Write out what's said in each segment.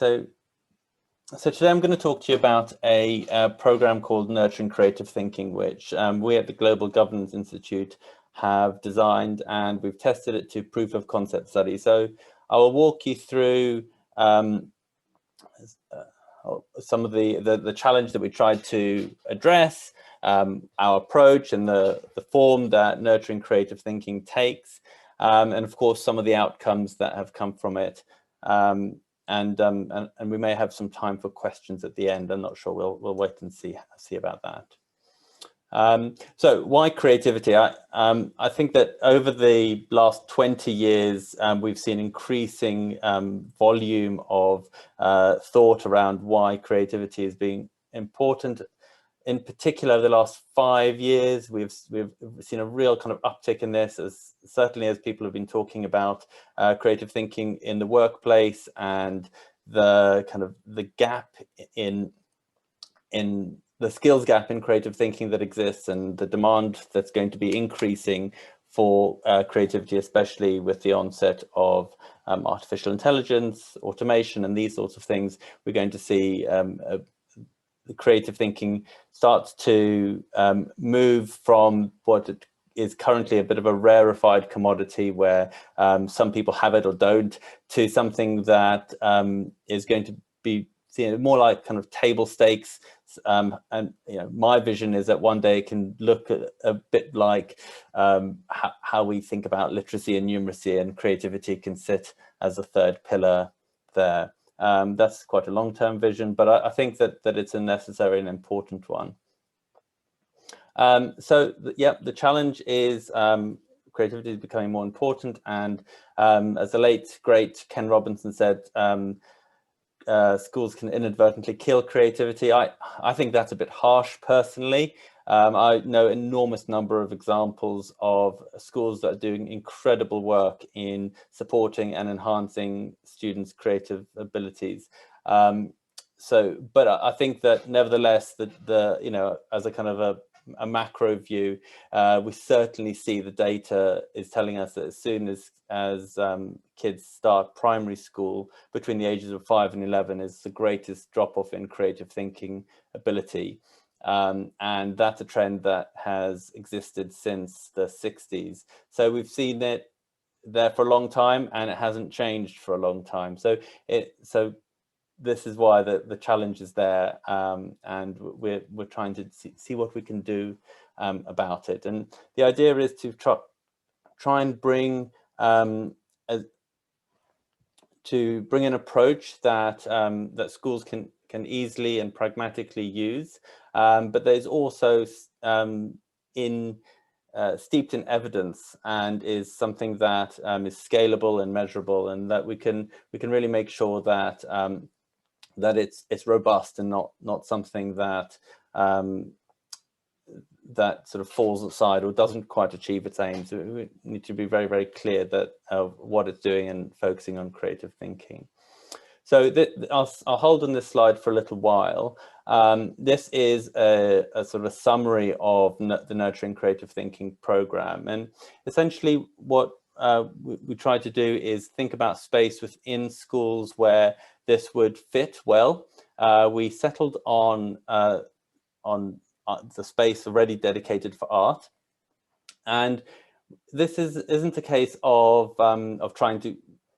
So today I'm going to talk to you about a program called Nurturing Creative Thinking, which we at the Global Governance Institute have designed, and we've tested it to proof of concept study. So I will walk you through some of the challenge that we tried to address, our approach and the form that Nurturing Creative Thinking takes, and of course some of the outcomes that have come from it. And we may have some time for questions at the end. I'm not sure. We'll wait and see about that. So why creativity? I think that over the last 20 years, we've seen increasing volume of thought around why creativity is being important. In particular, over the last 5 years, we've seen a real kind of uptick in this, certainly as people have been talking about creative thinking in the workplace and the kind of the gap in the skills gap in creative thinking that exists, and the demand that's going to be increasing for creativity, especially with the onset of artificial intelligence, automation, and these sorts of things. We're going to see the creative thinking starts to move from what it is currently a bit of a rarefied commodity where some people have it or don't, to something that is going to be seen more like kind of table stakes. And my vision is that one day it can look a bit like how we think about literacy and numeracy, and creativity can sit as a third pillar there. That's quite a long-term vision, but I think that it's a necessary and important one. The challenge is creativity is becoming more important, and as the late great Ken Robinson said, schools can inadvertently kill creativity. I think that's a bit harsh personally. I know an enormous number of examples of schools that are doing incredible work in supporting and enhancing students' creative abilities. But I think that nevertheless, as a kind of a macro view, we certainly see the data is telling us that as soon as kids start primary school, between the ages of 5 and 11 is the greatest drop-off in creative thinking ability. And that's a trend that has existed since the 60s. So we've seen it there for a long time, and it hasn't changed for a long time. So this is why the challenge is there, and we're trying to see what we can do about it. And the idea is to try and bring an approach that that schools can easily and pragmatically use, but there's also steeped in evidence, and is something that is scalable and measurable, and that we can really make sure that that it's robust and not something that that sort of falls aside or doesn't quite achieve its aims. So we need to be very, very clear that what it's doing and focusing on creative thinking. So I'll hold on this slide for a little while. This is a sort of a summary of the Nurturing Creative Thinking program, and essentially what we try to do is think about space within schools where this would fit well. We settled on the space already dedicated for art, and this isn't a case of trying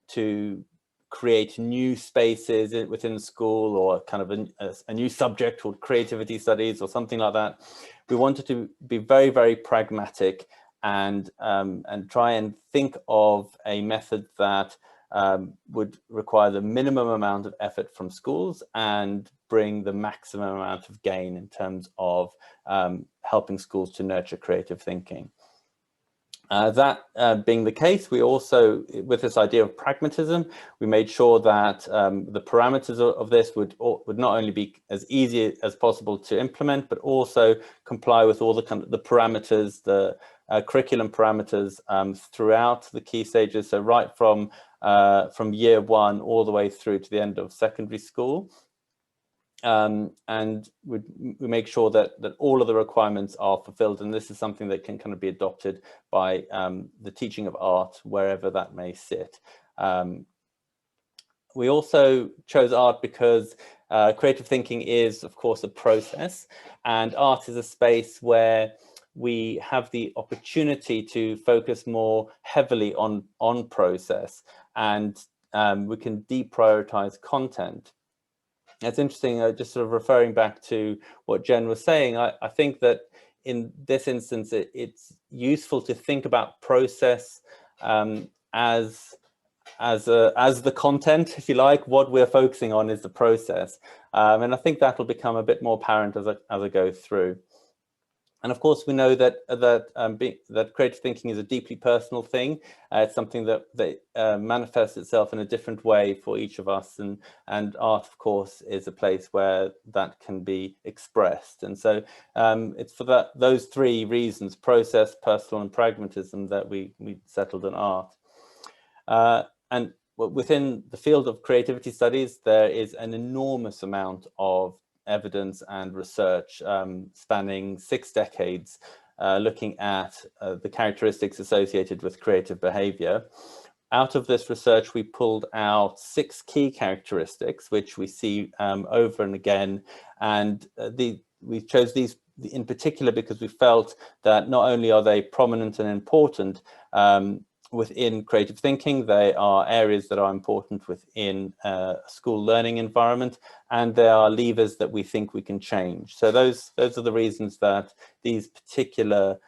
to create new spaces within the school, or kind of a new subject called creativity studies or something like that. We wanted to be very, very pragmatic and try and think of a method that would require the minimum amount of effort from schools and bring the maximum amount of gain in terms of helping schools to nurture creative thinking. That being the case, we also, with this idea of pragmatism, we made sure that the parameters of this would not only be as easy as possible to implement, but also comply with all the parameters, the curriculum parameters throughout the key stages. So right from year 1 all the way through to the end of secondary school. And we make sure that all of the requirements are fulfilled, and this is something that can kind of be adopted by the teaching of art wherever that may sit. We also chose art because creative thinking is, of course, a process, and art is a space where we have the opportunity to focus more heavily on process, and we can deprioritize content. It's interesting, just sort of referring back to what Jen was saying, I think that in this instance, it's useful to think about process as the content, if you like. What we're focusing on is the process, and I think that will become a bit more apparent as I go through. And of course, we know that that creative thinking is a deeply personal thing. It's something that manifests itself in a different way for each of us, and art, of course, is a place where that can be expressed. And so it's for those three reasons: process, personal, and pragmatism, that we settled on art. And within the field of creativity studies, there is an enormous amount of evidence and research spanning 6 decades, looking at the characteristics associated with creative behavior. Out of this research, we pulled out 6 key characteristics, which we see over and again. And we chose these in particular because we felt that not only are they prominent and important within creative thinking, they are areas that are important within a school learning environment, and they are levers that we think we can change. So those are the reasons that these particular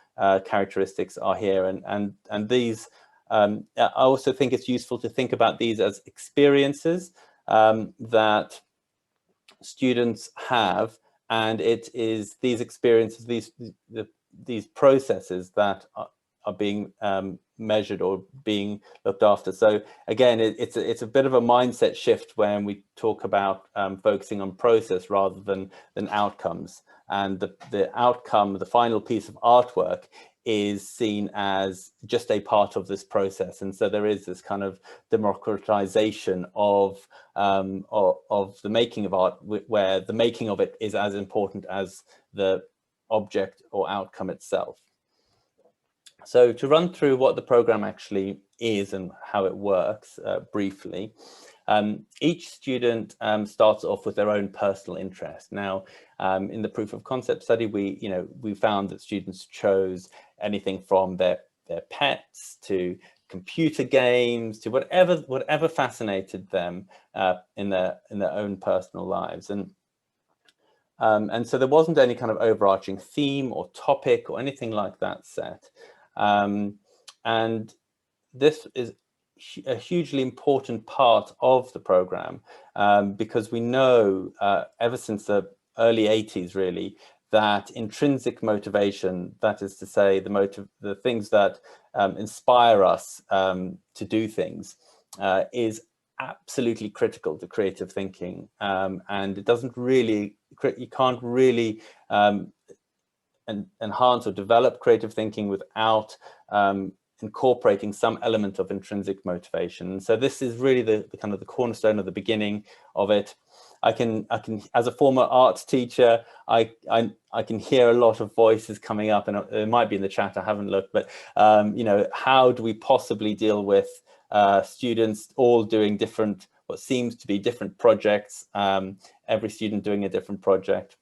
characteristics are here, and these I also think it's useful to think about these as experiences that students have, and it is these experiences, these processes that are being measured or being looked after. So again, it's a bit of a mindset shift when we talk about focusing on process rather than outcomes. And the outcome, the final piece of artwork, is seen as just a part of this process. And so there is this kind of democratization of the making of art, where the making of it is as important as the object or outcome itself. So to run through what the program actually is and how it works briefly, each student starts off with their own personal interest. Now, in the proof of concept study, we found that students chose anything from their pets to computer games to whatever fascinated them in their own personal lives. And so there wasn't any kind of overarching theme or topic or anything like that set. And this is a hugely important part of the program, because we know ever since the early 80s, really, that intrinsic motivation, that is to say, the things that inspire us to do things, is absolutely critical to creative thinking, and it doesn't really, you can't really enhance or develop creative thinking without incorporating some element of intrinsic motivation. So this is really the kind of the cornerstone of the beginning of it. I can, as a former arts teacher, I can hear a lot of voices coming up, and it might be in the chat, I haven't looked, but how do we possibly deal with students all doing what seems to be different projects, every student doing a different project?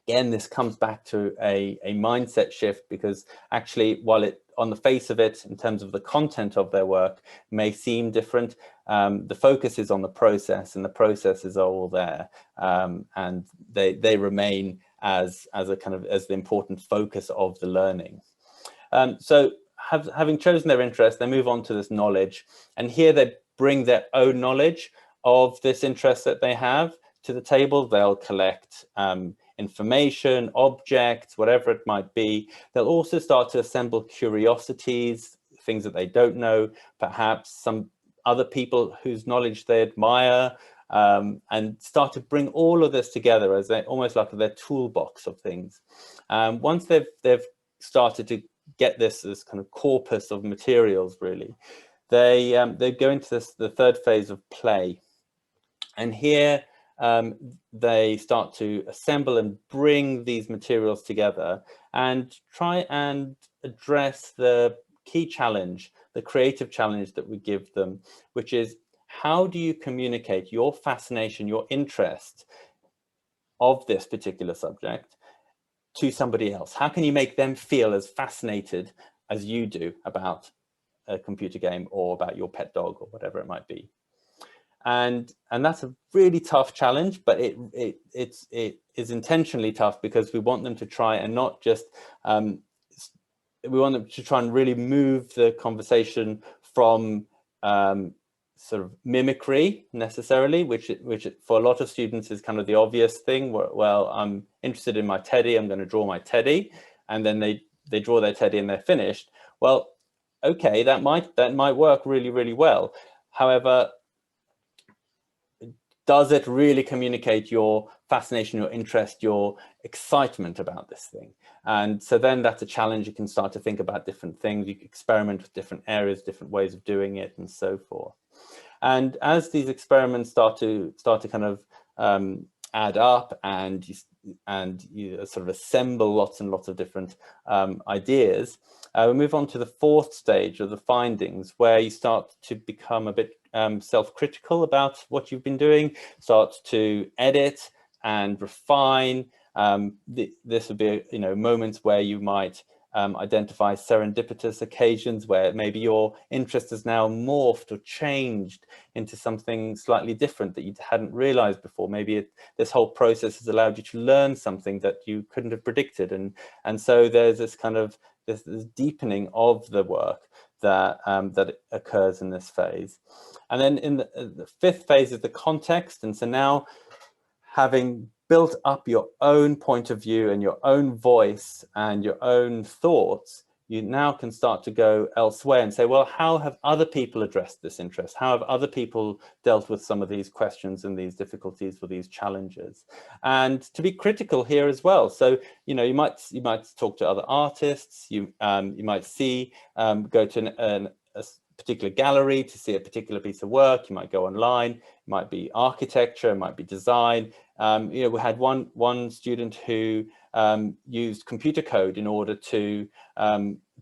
Again, this comes back to a mindset shift, because actually, while it, on the face of it, in terms of the content of their work, may seem different, the focus is on the process, and the processes are all there, and they remain as the important focus of the learning. So having chosen their interest, they move on to this knowledge, and here they bring their own knowledge of this interest that they have to the table. They'll collect information, objects, whatever it might be. They'll also start to assemble curiosities, things that they don't know, perhaps some other people whose knowledge they admire, and start to bring all of this together as almost like their toolbox of things. Once they've started to get this kind of corpus of materials, really, they go into the third phase of play. And here they start to assemble and bring these materials together and try and address the key challenge, the creative challenge that we give them, which is, how do you communicate your fascination, your interest of this particular subject to somebody else? How can you make them feel as fascinated as you do about a computer game or about your pet dog or whatever it might be? And that's a really tough challenge, but it is intentionally tough because we want them to try and not just we want them to try and really move the conversation from sort of mimicry necessarily, which for a lot of students is kind of the obvious thing. Well, I'm interested in my teddy, I'm going to draw my teddy, and then they draw their teddy and they're finished. Well, okay, that might work really, really well. However, does it really communicate your fascination, your interest, your excitement about this thing? And so then that's a challenge. You can start to think about different things. You can experiment with different areas, different ways of doing it, and so forth. And as these experiments start to kind of add up, and you sort of assemble lots and lots of different ideas, we move on to the fourth stage of the findings, where you start to become a bit self-critical about what you've been doing, start to edit and refine. This would be, moments where you might identify serendipitous occasions where maybe your interest has now morphed or changed into something slightly different that you hadn't realized before. Maybe this whole process has allowed you to learn something that you couldn't have predicted, and so there's this kind of this deepening of the work that that occurs in this phase. And then in the fifth phase is the context. And so now, having built up your own point of view and your own voice and your own thoughts, you now can start to go elsewhere and say, well, how have other people addressed this interest? How have other people dealt with some of these questions and these difficulties or these challenges? And to be critical here as well. So, you might talk to other artists. You might go to a particular gallery to see a particular piece of work. You might go online. It might be architecture, it might be design. We had one student who used computer code in order to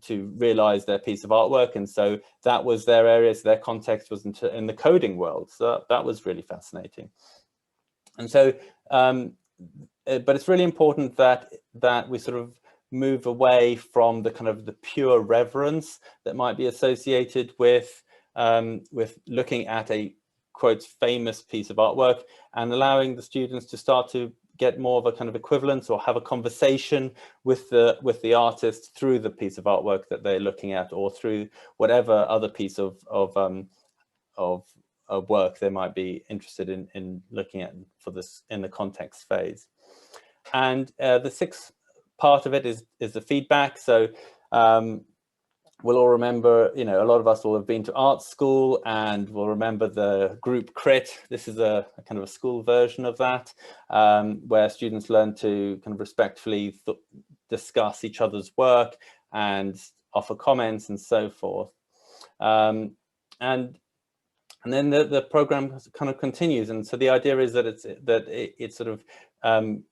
realize their piece of artwork, and so that was their area. So their context was in the coding world. So that was really fascinating. And so, but it's really important that we sort of move away from the kind of the pure reverence that might be associated with looking at a quotes famous piece of artwork, and allowing the students to start to get more of a kind of equivalence or have a conversation with the artist through the piece of artwork that they're looking at, or through whatever other piece of work they might be interested in looking at for this in the context phase. And the sixth part of it is the feedback. So we'll all remember, a lot of us will have been to art school, and we'll remember the group crit. This is a kind of a school version of that, where students learn to kind of respectfully discuss each other's work and offer comments and so forth. And then the program kind of continues. And so the idea is that it sort of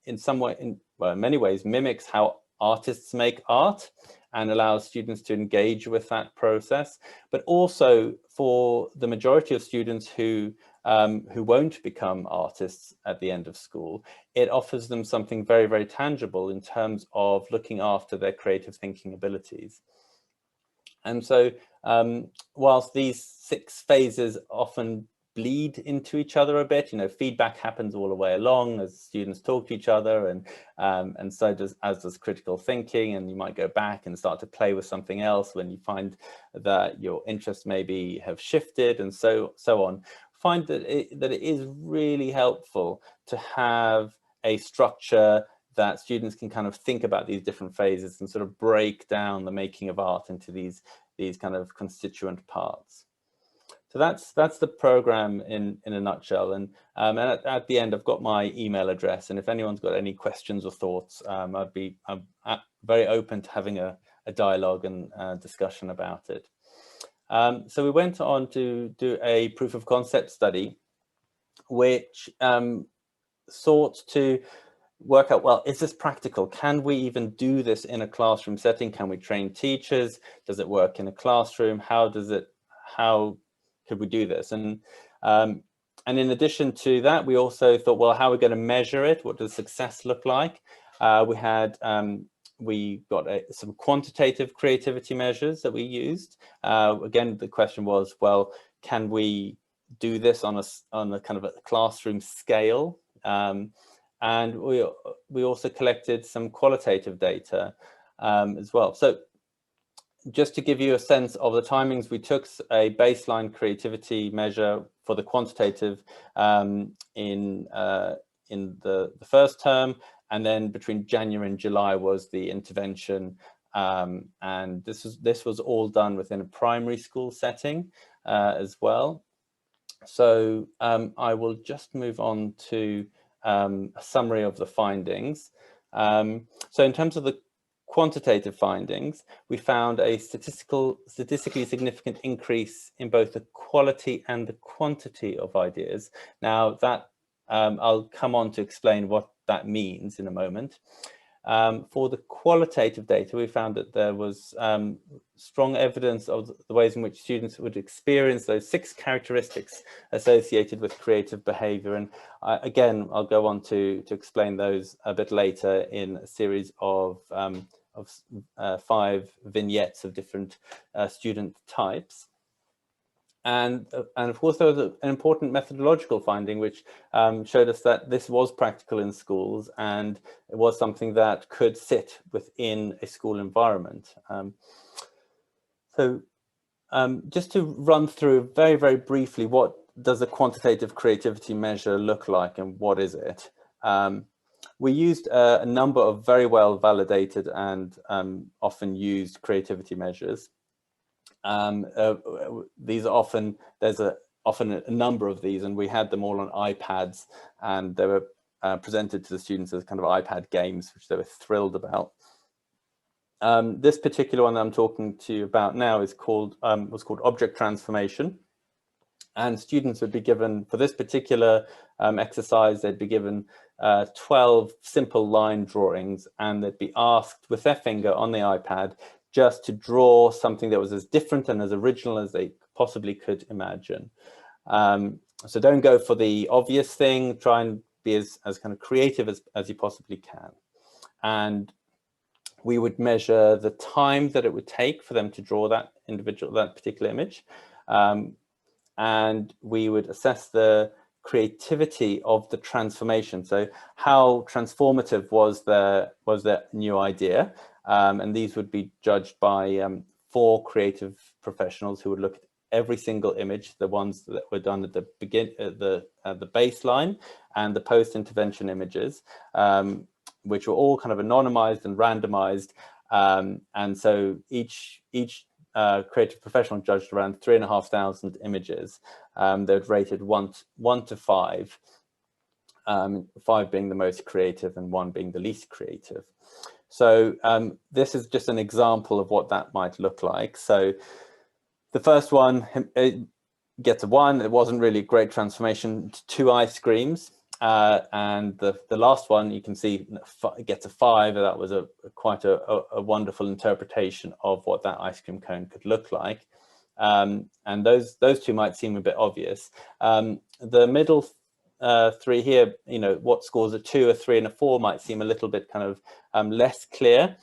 in some way, in many ways, mimics how artists make art, and allows students to engage with that process. But also, for the majority of students who won't become artists at the end of school, it offers them something very, very tangible in terms of looking after their creative thinking abilities. And so, whilst these 6 phases often bleed into each other a bit, feedback happens all the way along as students talk to each other, and so does critical thinking. And you might go back and start to play with something else when you find that your interests maybe have shifted, and so on. Find that it is really helpful to have a structure that students can kind of think about these different phases and sort of break down the making of art into these kind of constituent parts. So that's the program in a nutshell. And at the end, I've got my email address, and if anyone's got any questions or thoughts, I'm very open to having a dialogue and discussion about it. So we went on to do a proof of concept study, which sought to work out, well, is this practical? Can we even do this in a classroom setting? Can we train teachers? Does it work in a classroom? How could we do this? And And in addition to that, we also thought, well, how are we going to measure it? What does success look like? We got some quantitative creativity measures that we used. Again, the question was, well, can we do this on a kind of a classroom scale? And we also collected some qualitative data as well. So just to give you a sense of the timings, we took a baseline creativity measure for the quantitative in the first term, and then between January and July was the intervention, and this was all done within a primary school setting as well. So I will just move on to a summary of the findings. So in terms of the quantitative findings, we found a statistically significant increase in both the quality and the quantity of ideas. Now that I'll come on to explain what that means in a moment. For the qualitative data, we found that there was strong evidence of the ways in which students would experience those 6 characteristics associated with creative behavior. And again, I'll go on to explain those a bit later in a series of 5 vignettes of different student types. And of course, there was an important methodological finding, which showed us that this was practical in schools, and it was something that could sit within a school environment. So just to run through very, very briefly, what does a quantitative creativity measure look like and what is it? We used a number of very well validated and often used creativity measures. These are there's often a number of these, and we had them all on iPads, and they were presented to the students as kind of iPad games, which they were thrilled about. This particular one that I'm talking to you about now was called object transformation, and students would be given, for this particular exercise, they'd be given 12 simple line drawings, and they'd be asked with their finger on the iPad just to draw something that was as different and as original as they possibly could imagine. So don't go for the obvious thing, try and be as kind of creative as you possibly can. And we would measure the time that it would take for them to draw that particular image. And we would assess the creativity of the transformation. So how transformative was their new idea? And these would be judged by 4 creative professionals who would look at every single image, the ones that were done at the baseline and the post-intervention images, which were all kind of anonymized and randomized. And so each creative professional judged around 3,500 images. They were rated 1 to 5, 5 being the most creative and 1 being the least creative. So this is just an example of what that might look like. So the first one, it gets a 1. It wasn't really a great transformation to 2 ice creams. And the last one, you can see, gets a 5. That was quite a wonderful interpretation of what that ice cream cone could look like. And those 2 might seem a bit obvious. The middle 3 here, what scores a 2, a 3, and a 4 might seem a little bit kind of less clear.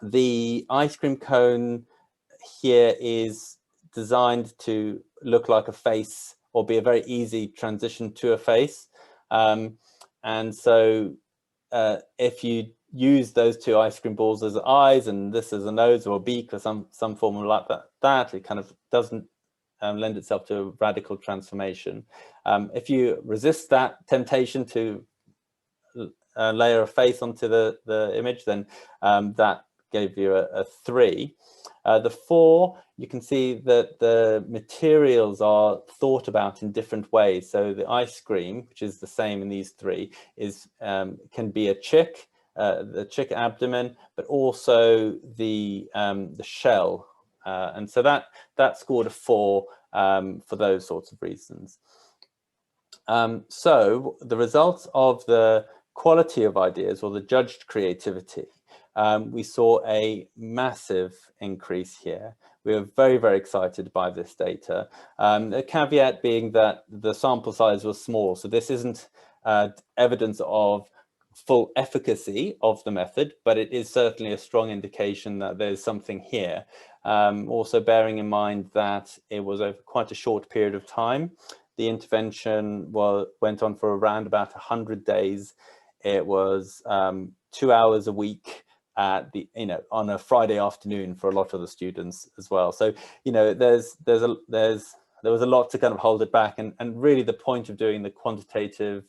The ice cream cone here is designed to look like a face, or be a very easy transition to a face. And so if you use those 2 ice cream balls as eyes and this as a nose or a beak or some form of like that, it kind of doesn't lend itself to a radical transformation. If you resist that temptation to layer a face onto the image, then that gave you a 3. The 4, you can see that the materials are thought about in different ways. So the ice cream, which is the same in these 3, can be a chick, the chick abdomen, but also the shell. And so that scored a 4 for those sorts of reasons. So the results of the quality of ideas, or the judged creativity, we saw a massive increase here. we are very, very excited by this data. The caveat being that the sample size was small, so this isn't evidence of full efficacy of the method, but it is certainly a strong indication that there's something here. Also bearing in mind that it was over quite a short period of time. The intervention went on for around about 100 days. It was 2 hours a week at the, on a Friday afternoon for a lot of the students as well. So, there was a lot to kind of hold it back, and really the point of doing the quantitative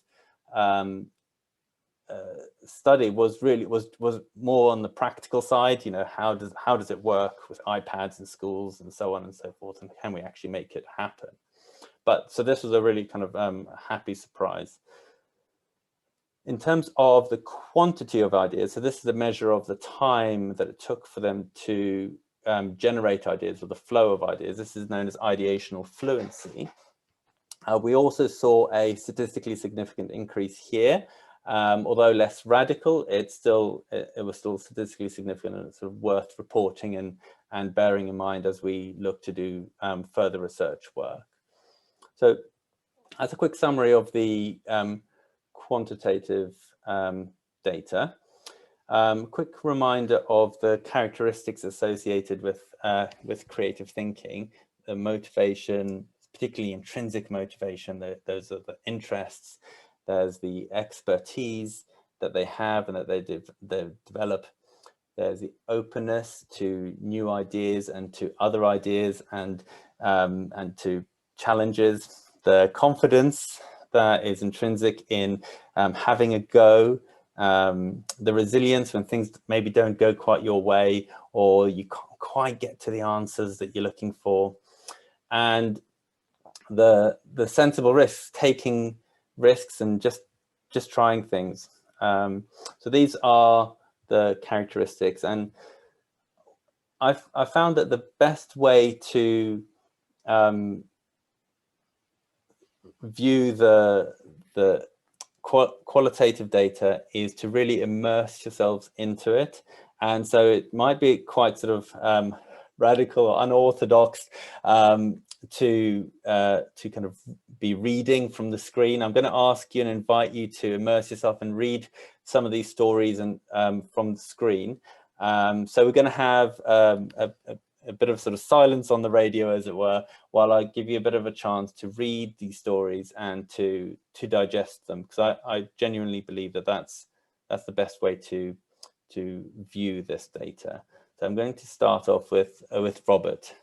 study was more on the practical side. How does it work with iPads in schools and so on and so forth, and can we actually make it happen? But so this was a really kind of happy surprise. In terms of the quantity of ideas, so this is a measure of the time that it took for them to generate ideas, or the flow of ideas. This is known as ideational fluency. We also saw a statistically significant increase here. Although less radical, it was still statistically significant, and it's sort of worth reporting and bearing in mind as we look to do further research work. So as a quick summary of the quantitative data, quick reminder of the characteristics associated with creative thinking, the motivation, particularly intrinsic motivation. Those are the interests. There's the expertise that they have and that they develop. There's the openness to new ideas and to other ideas and to challenges. The confidence that is intrinsic in having a go. The resilience when things maybe don't go quite your way, or you can't quite get to the answers that you're looking for. And the sensible risks, taking risks and just trying things. So these are the characteristics, and I found that the best way to view the qualitative data is to really immerse yourselves into it. And so it might be quite sort of radical or unorthodox to kind of be reading from the screen. I'm going to ask you and invite you to immerse yourself and read some of these stories and from the screen. So we're going to have a bit of sort of silence on the radio, as it were, while I give you a bit of a chance to read these stories and to digest them, because I genuinely believe that that's the best way to view this data. So I'm going to start off with Robert.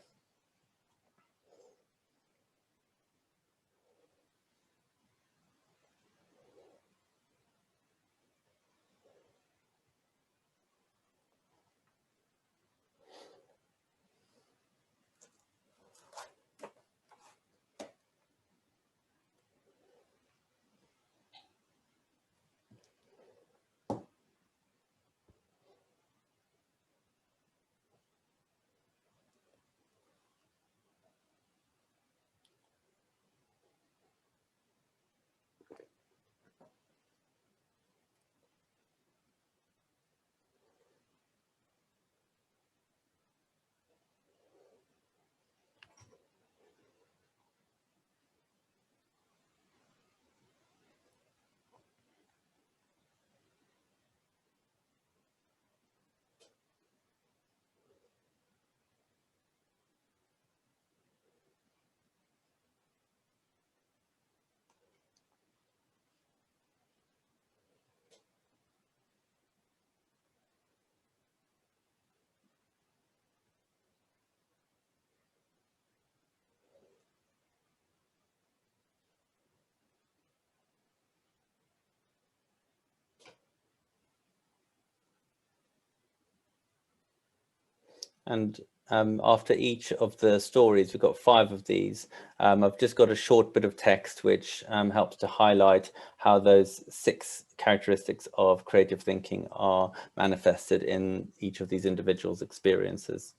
And after each of the stories, we've got 5 of these. I've just got a short bit of text which helps to highlight how those 6 characteristics of creative thinking are manifested in each of these individuals' experiences.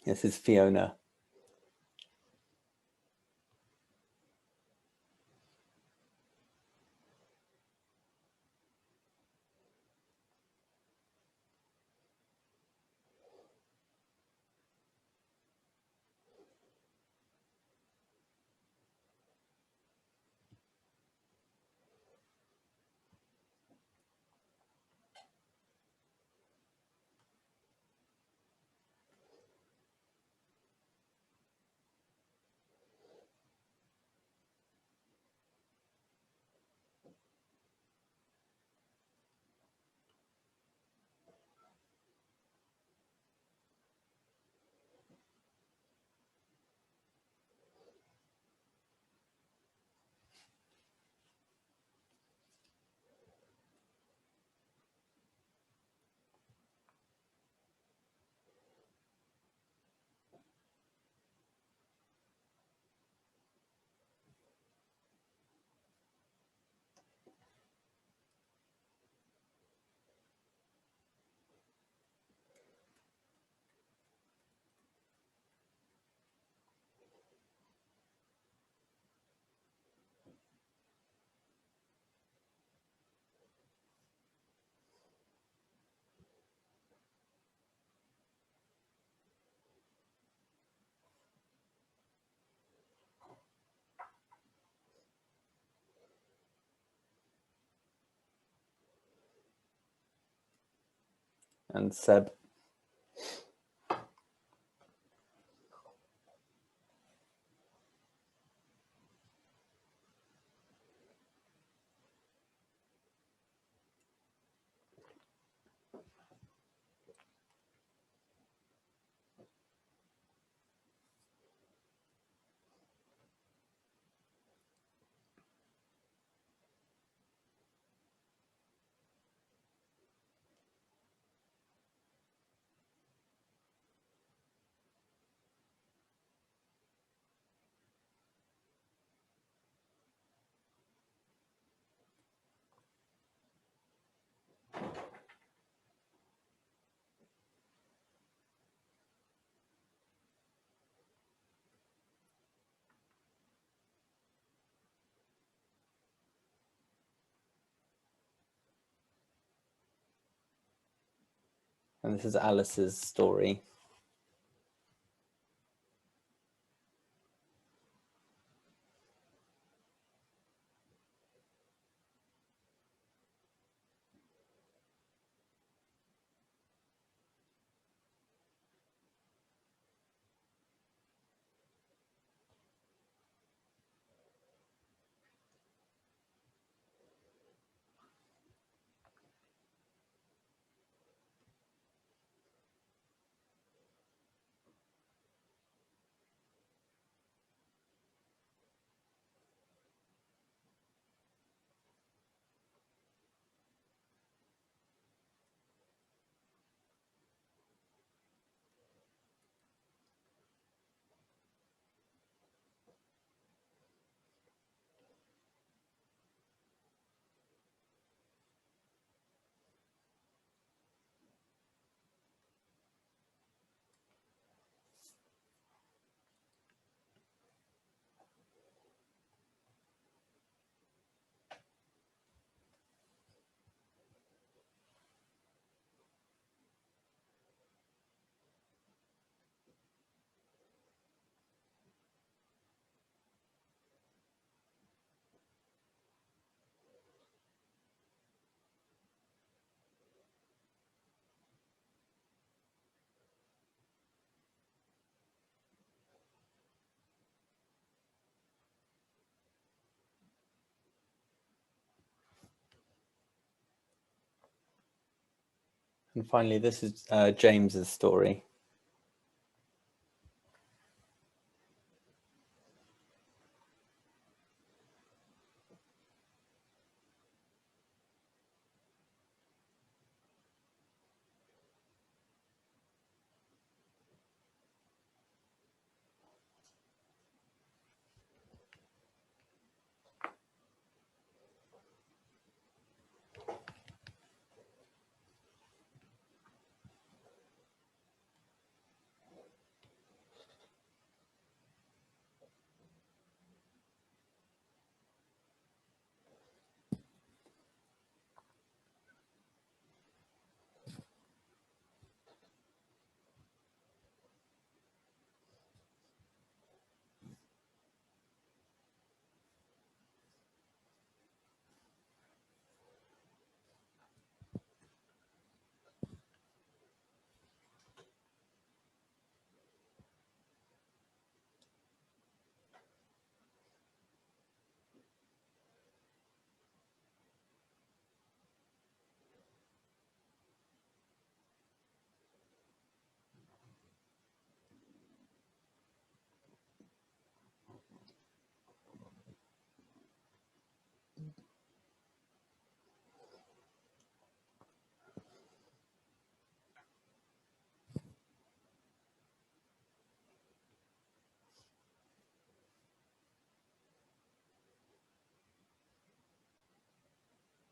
This is Fiona. and Seb. And this is Alice's story. And finally, this is James's story.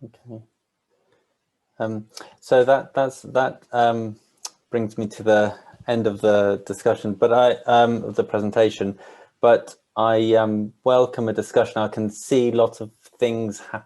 Okay. So that brings me to the end of the discussion, but of the presentation. But I welcome a discussion. I can see lots of things happening.